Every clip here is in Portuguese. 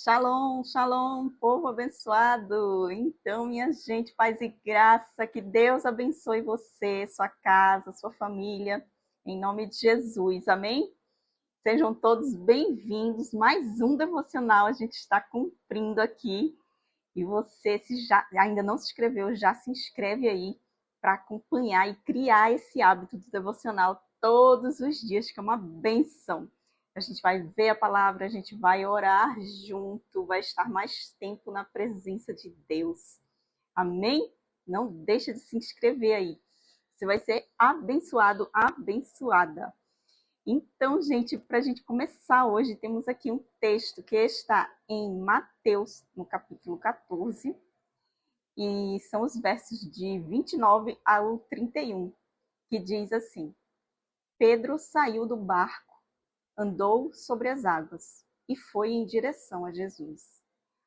Shalom, shalom, povo abençoado. Então, minha gente, paz e graça, que Deus abençoe você, sua casa, sua família, em nome de Jesus, amém? Sejam todos bem-vindos. Mais um devocional a gente está cumprindo aqui. E você, se já ainda não se inscreveu, já se inscreve aí para acompanhar e criar esse hábito do devocional todos os dias, que é uma benção. A gente vai ver a palavra, a gente vai orar junto, vai estar mais tempo na presença de Deus. Amém? Não deixa de se inscrever aí. Você vai ser abençoado, abençoada. Então, gente, para a gente começar hoje, temos aqui um texto que está em Mateus, no capítulo 14, e são os versos de 29 ao 31, que diz assim: Pedro saiu do barco, andou sobre as águas e foi em direção a Jesus.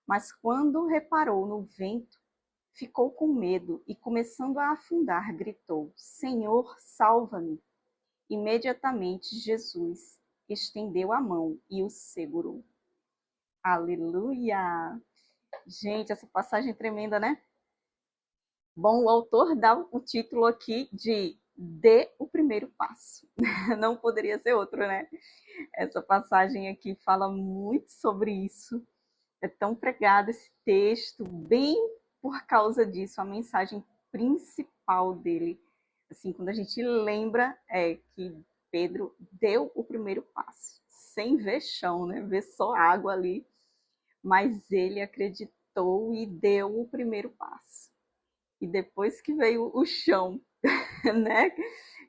Mas quando reparou no vento, ficou com medo e, começando a afundar, gritou: Senhor, salva-me! Imediatamente Jesus estendeu a mão e o segurou. Aleluia! Gente, essa passagem é tremenda, né? Bom, o autor dá o título aqui de Dê o Primeiro Passo. Não poderia ser outro, né? Essa passagem aqui fala muito sobre isso. É tão pregado esse texto, bem por causa disso, a mensagem principal dele. Assim, quando a gente lembra que Pedro deu o primeiro passo, sem ver chão, né? Ver só água ali, mas ele acreditou e deu o primeiro passo. E depois que veio o chão, né?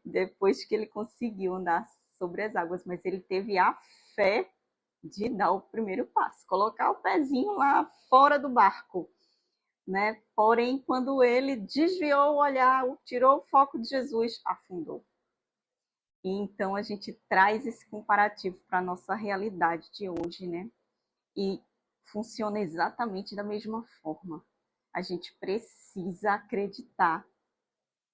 Depois que ele conseguiu andar sobre as águas, mas ele teve a fé de dar o primeiro passo, colocar o pezinho lá fora do barco, né? Porém, quando ele desviou o olhar, tirou o foco de Jesus, afundou. E então a gente traz esse comparativo para a nossa realidade de hoje, né? E funciona exatamente da mesma forma. A gente precisa acreditar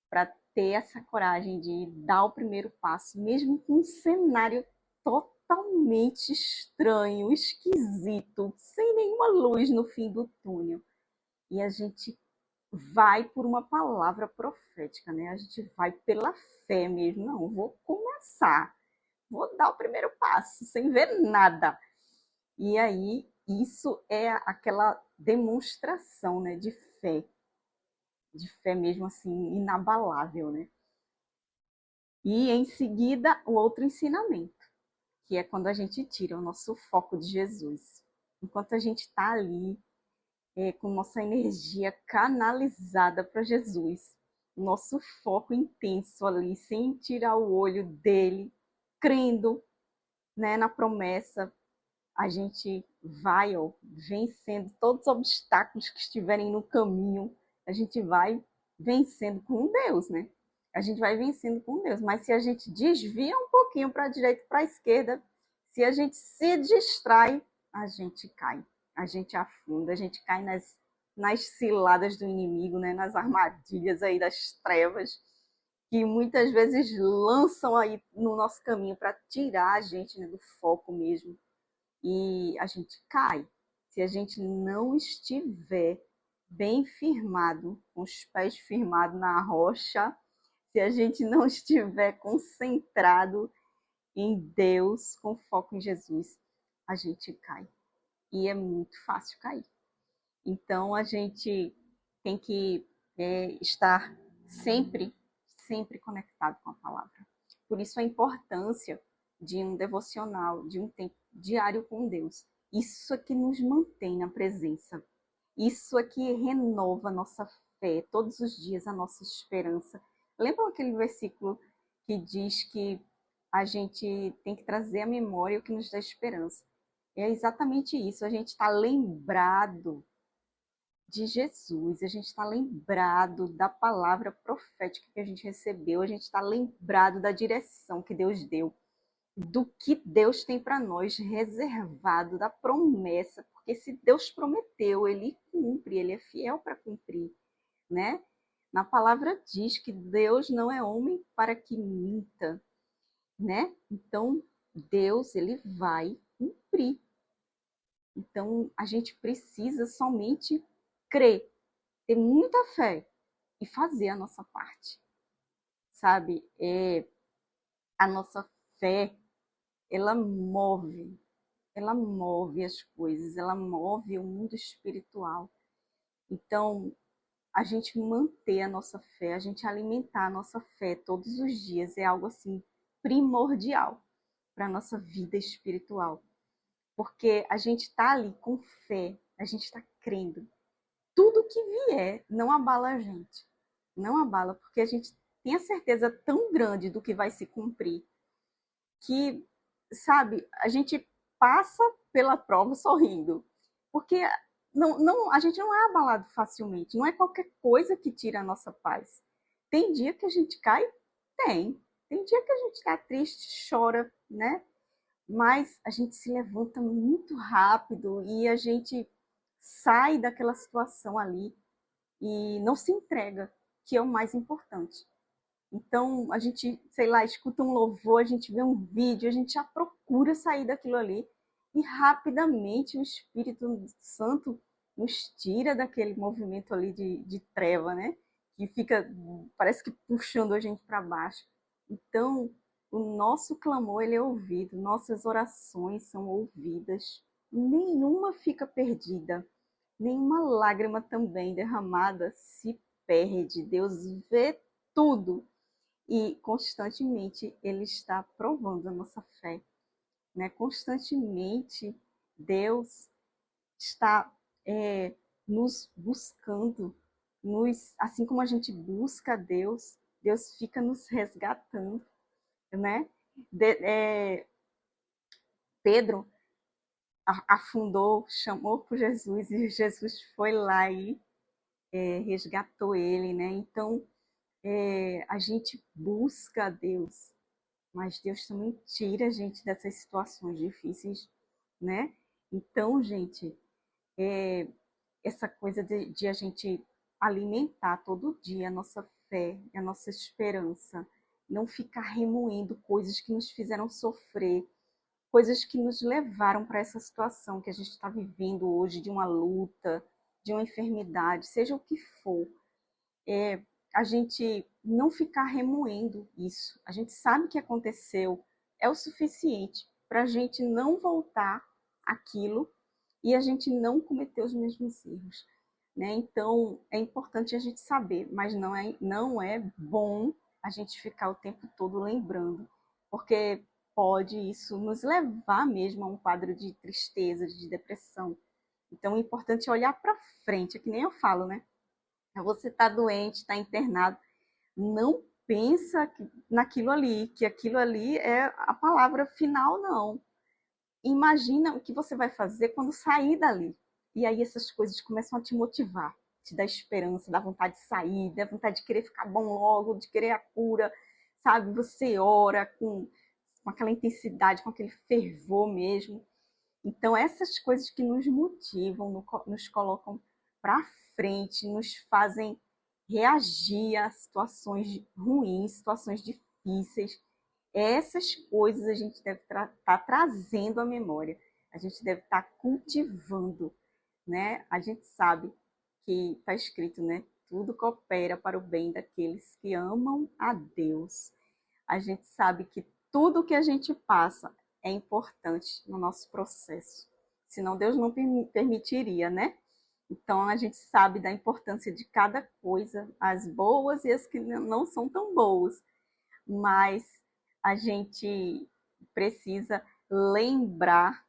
para ter essa coragem de dar o primeiro passo, mesmo com um cenário totalmente estranho, esquisito, sem nenhuma luz no fim do túnel. E a gente vai por uma palavra profética, né? A gente vai pela fé mesmo. Não, vou começar, vou dar o primeiro passo, sem ver nada. E aí, isso é aquela demonstração, né, de fé mesmo assim, inabalável, né? E em seguida, o outro ensinamento, que é quando a gente tira o nosso foco de Jesus. Enquanto a gente está ali, com nossa energia canalizada para Jesus, nosso foco intenso ali, sem tirar o olho dele, crendo, né, na promessa, a gente vai vencendo todos os obstáculos que estiverem no caminho, a gente vai vencendo com Deus, né? A gente vai vencendo com Deus. Mas se a gente desvia um pouquinho para a direita e para a esquerda, se a gente se distrai, a gente cai, a gente afunda, a gente cai nas ciladas do inimigo, né? Nas armadilhas aí das trevas, que muitas vezes lançam aí no nosso caminho para tirar a gente, né, do foco mesmo. E a gente cai. Se a gente não estiver bem firmado, com os pés firmados na rocha, se a gente não estiver concentrado em Deus, com foco em Jesus, a gente cai. E é muito fácil cair. Então a gente tem que estar sempre, sempre conectado com a palavra. Por isso a importância de um devocional, de um tempo diário com Deus. Isso é que nos mantém na presença. Isso é que renova a nossa fé, todos os dias a nossa esperança. Lembram aquele versículo que diz que a gente tem que trazer à memória o que nos dá esperança? É exatamente isso, a gente está lembrado de Jesus, a gente está lembrado da palavra profética que a gente recebeu, a gente está lembrado da direção que Deus deu, do que Deus tem para nós reservado, da promessa, porque se Deus prometeu, ele cumpre, ele é fiel para cumprir, né? Na palavra diz que Deus não é homem para que minta, né? Então, Deus, ele vai cumprir. Então, a gente precisa somente crer, ter muita fé e fazer a nossa parte, sabe? A nossa fé, ela move as coisas, ela move o mundo espiritual. Então, a gente manter a nossa fé, a gente alimentar a nossa fé todos os dias é algo assim primordial para a nossa vida espiritual. Porque a gente está ali com fé, a gente está crendo. Tudo que vier não abala a gente. Não abala, porque a gente tem a certeza tão grande do que vai se cumprir que, sabe, a gente passa pela prova sorrindo. Porque a gente não é abalado facilmente, não é qualquer coisa que tira a nossa paz. Tem dia que a gente cai? Tem. Tem dia que a gente está triste, chora, né? Mas a gente se levanta muito rápido e a gente sai daquela situação ali e não se entrega, que é o mais importante. Então, a gente, sei lá, escuta um louvor, a gente vê um vídeo, a gente já procura sair daquilo ali e rapidamente o Espírito Santo nos tira daquele movimento ali de treva, né? Que fica, parece que puxando a gente para baixo. Então, o nosso clamor ele é ouvido, nossas orações são ouvidas, nenhuma fica perdida, nenhuma lágrima também derramada se perde. Deus vê tudo e constantemente ele está provando a nossa fé, né? Constantemente Deus está nos buscando, assim como a gente busca a Deus, Deus fica nos resgatando, né? Pedro afundou, chamou por Jesus e Jesus foi lá e resgatou ele, né? Então a gente busca a Deus, mas Deus também tira a gente dessas situações difíceis, né? Então, gente, essa coisa de a gente alimentar todo dia a nossa fé, a nossa esperança, não ficar remoendo coisas que nos fizeram sofrer, coisas que nos levaram para essa situação que a gente está vivendo hoje, de uma luta, de uma enfermidade, seja o que for, a gente não ficar remoendo isso. A gente sabe que aconteceu, é o suficiente para a gente não voltar àquilo e a gente não cometer os mesmos erros, né? Então, é importante a gente saber, mas não é bom a gente ficar o tempo todo lembrando, porque pode isso nos levar mesmo a um quadro de tristeza, de depressão. Então, é importante olhar para frente, é que nem eu falo, né? Você está doente, está internado, não pensa naquilo ali, que aquilo ali é a palavra final, não. Imagina o que você vai fazer quando sair dali. E aí essas coisas começam a te motivar, te dar esperança, dá vontade de sair, dá vontade de querer ficar bom logo, de querer a cura, sabe? Você ora com aquela intensidade, com aquele fervor mesmo. Então, essas coisas que nos motivam, nos colocam para frente, nos fazem reagir a situações ruins, situações difíceis. Essas coisas a gente deve estar trazendo à memória, a gente deve estar cultivando, né? A gente sabe que está escrito, né? Tudo coopera para o bem daqueles que amam a Deus. A gente sabe que tudo que a gente passa é importante no nosso processo. Senão Deus não permitiria, né? Então a gente sabe da importância de cada coisa, as boas e as que não são tão boas. Mas a gente precisa lembrar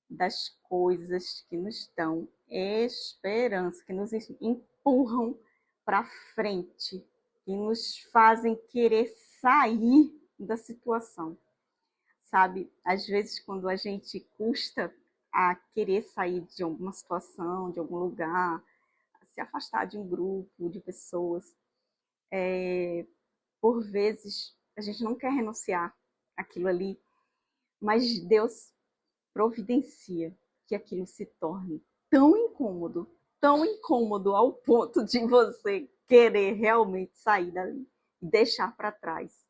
das coisas que nos dão esperança, que nos empurram para frente, que nos fazem querer sair da situação, sabe? Às vezes, quando a gente custa a querer sair de alguma situação, de algum lugar, se afastar de um grupo de pessoas, por vezes a gente não quer renunciar àquilo ali, mas Deus providencia que aquilo se torne tão incômodo ao ponto de você querer realmente sair dali e deixar para trás,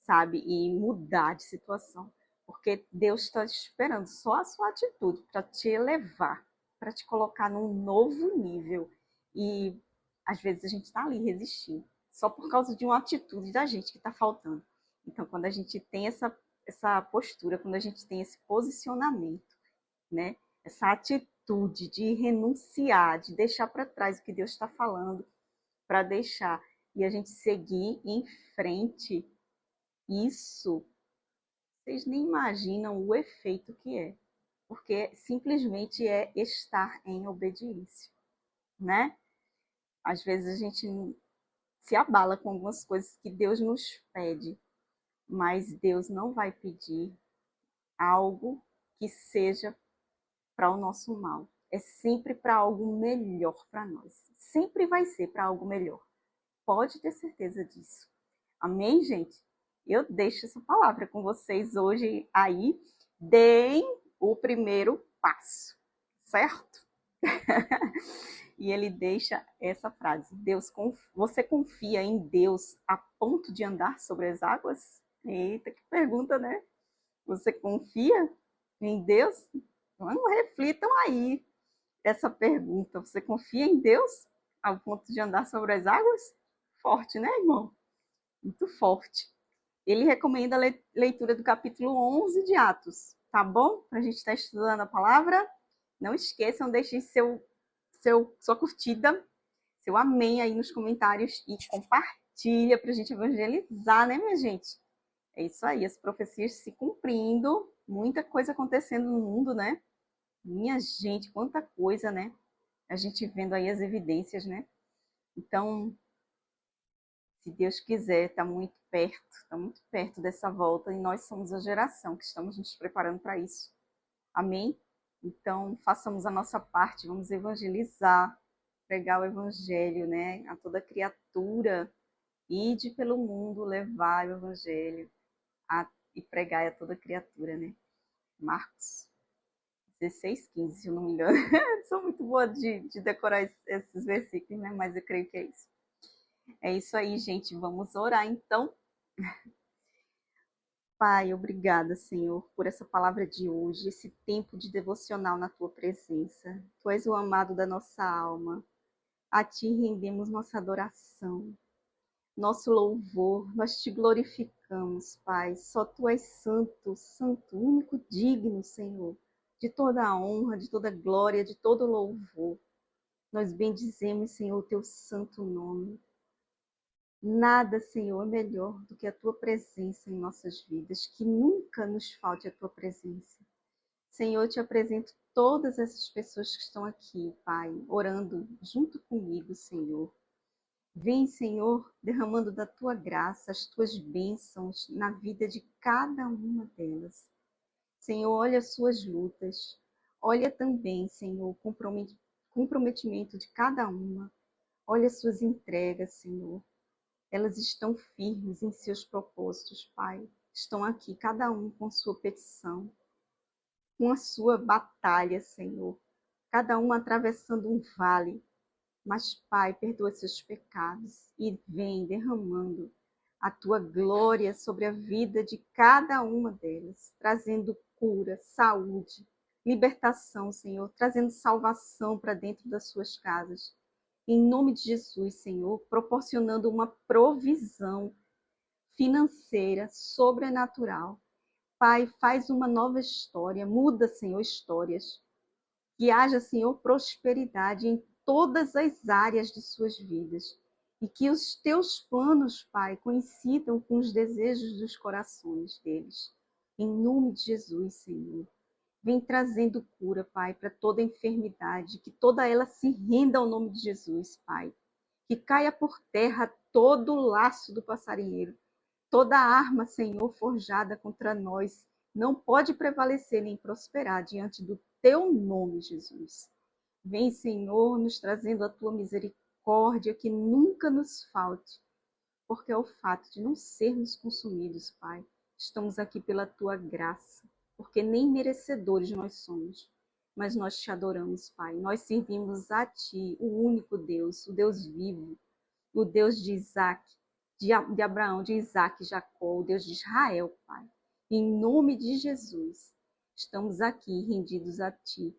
sabe? E mudar de situação. Porque Deus está esperando só a sua atitude para te elevar, para te colocar num novo nível. E às vezes a gente está ali resistindo, só por causa de uma atitude da gente que está faltando. Então, quando a gente tem essa postura, quando a gente tem esse posicionamento, né? Essa atitude de renunciar, de deixar para trás o que Deus está falando, para deixar e a gente seguir em frente, isso, vocês nem imaginam o efeito que é, porque simplesmente é estar em obediência, né? Às vezes a gente se abala com algumas coisas que Deus nos pede, mas Deus não vai pedir algo que seja para o nosso mal. É sempre para algo melhor para nós. Sempre vai ser para algo melhor. Pode ter certeza disso. Amém, gente? Eu deixo essa palavra com vocês hoje aí. Deem o primeiro passo, certo? E ele deixa essa frase: você confia em Deus a ponto de andar sobre as águas? Eita, que pergunta, né? Você confia em Deus? Não reflitam aí essa pergunta. Você confia em Deus ao ponto de andar sobre as águas? Forte, né, irmão? Muito forte. Ele recomenda a leitura do capítulo 11 de Atos, tá bom? Para a gente estar estudando a palavra. Não esqueçam, deixem sua curtida, seu amém aí nos comentários e compartilha para a gente evangelizar, né, minha gente? É isso aí, as profecias se cumprindo, muita coisa acontecendo no mundo, né? Minha gente, quanta coisa, né? A gente vendo aí as evidências, né? Então, se Deus quiser, está muito perto dessa volta, e nós somos a geração que estamos nos preparando para isso. Amém? Então, façamos a nossa parte, vamos evangelizar, pregar o evangelho, né, a toda criatura, ide pelo mundo, levar o evangelho e pregar a toda criatura, né? Marcos 16:15, se eu não me engano. Sou muito boa de decorar esses versículos, né? Mas eu creio que é isso. É isso aí, gente. Vamos orar, então. Pai, obrigada, Senhor, por essa palavra de hoje, esse tempo de devocional na Tua presença. Tu és o amado da nossa alma. A Ti rendemos nossa adoração, nosso louvor. Nós Te glorificamos, Pai. Só Tu és santo, santo, único, digno, Senhor, de toda a honra, de toda a glória, de todo o louvor. Nós bendizemos, Senhor, o Teu santo nome. Nada, Senhor, é melhor do que a Tua presença em nossas vidas, que nunca nos falte a Tua presença. Senhor, eu te apresento todas essas pessoas que estão aqui, Pai, orando junto comigo, Senhor. Vem, Senhor, derramando da Tua graça, as Tuas bênçãos na vida de cada uma delas. Senhor, olha as suas lutas, olha também, Senhor, o comprometimento de cada uma, olha as suas entregas, Senhor. Elas estão firmes em seus propósitos, Pai. Estão aqui, cada um com sua petição, com a sua batalha, Senhor. Cada um atravessando um vale. Mas, Pai, perdoa seus pecados e vem derramando a Tua glória sobre a vida de cada uma delas, trazendo cura, saúde, libertação, Senhor, trazendo salvação para dentro das suas casas. Em nome de Jesus, Senhor, proporcionando uma provisão financeira, sobrenatural. Pai, faz uma nova história, muda, Senhor, histórias. Que haja, Senhor, prosperidade em todas as áreas de suas vidas. E que os teus planos, Pai, coincidam com os desejos dos corações deles. Em nome de Jesus, Senhor. Vem trazendo cura, Pai, para toda enfermidade, que toda ela se renda ao nome de Jesus, Pai. Que caia por terra todo o laço do passarinheiro, toda arma, Senhor, forjada contra nós, não pode prevalecer nem prosperar diante do Teu nome, Jesus. Vem, Senhor, nos trazendo a Tua misericórdia, que nunca nos falte, porque é o fato de não sermos consumidos, Pai. Estamos aqui pela Tua graça, porque nem merecedores nós somos, mas nós Te adoramos, Pai. Nós servimos a Ti, o único Deus, o Deus vivo, o Deus de Isaac, de Abraão, de Isaac, Jacó, o Deus de Israel, Pai. Em nome de Jesus, estamos aqui rendidos a Ti,